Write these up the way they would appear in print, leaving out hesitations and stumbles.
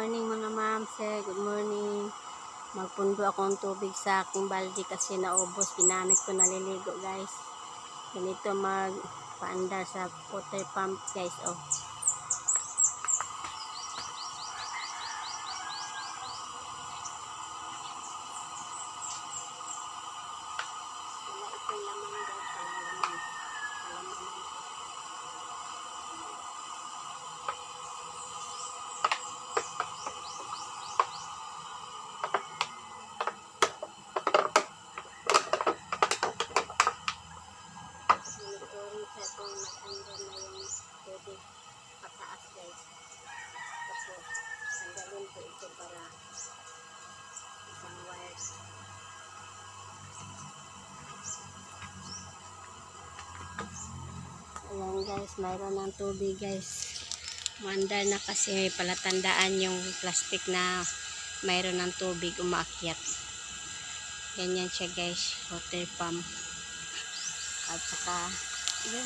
morning mga ma'am, sir. Good morning. Magpundo akong tubig sa aking balde kasi naubos. Ginamit ko naliligo guys. Ganito magpaandar sa water pump guys. Oh. Wala itong laman guys. Walang laman. Walang laman. Monitoring siya kung nag-under na yung tubig pataas guys. Tapos tanggalin ko ito para isang wire. Ayan guys, mayroon ng tubig guys. Mandar na kasi may palatandaan yung plastic na mayroon ng tubig umaakyat. Ganyan siya guys, water pump. At saka yun,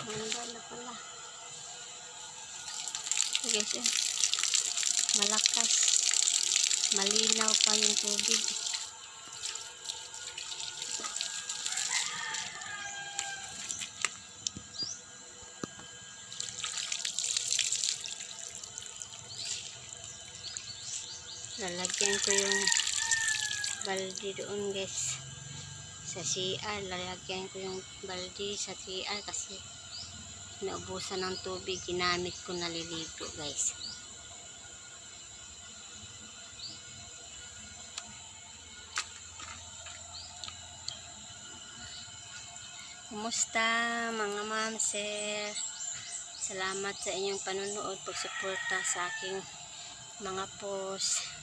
mandar na pala. So guys, yun, malakas, malinaw pa yung tubig. Lalagyan ko yung balde doon guys sa CR. Lalagyan ko yung balde sa CR kasi naubusan ng tubig. Ginamit ko naliligo guys. Kumusta mga ma'am, sir? Salamat sa inyong panunood, pagsuporta sa aking mga post.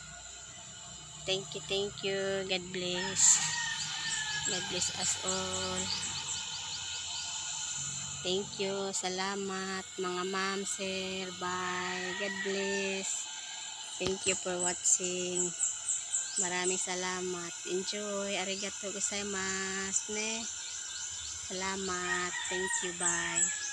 Thank you. God bless. God bless us all. Thank you. Salamat mga ma'am, sir. Bye. God bless. Thank you for watching. Maraming salamat. Enjoy. Arigato gozaimasu ne. Salamat. Thank you. Bye.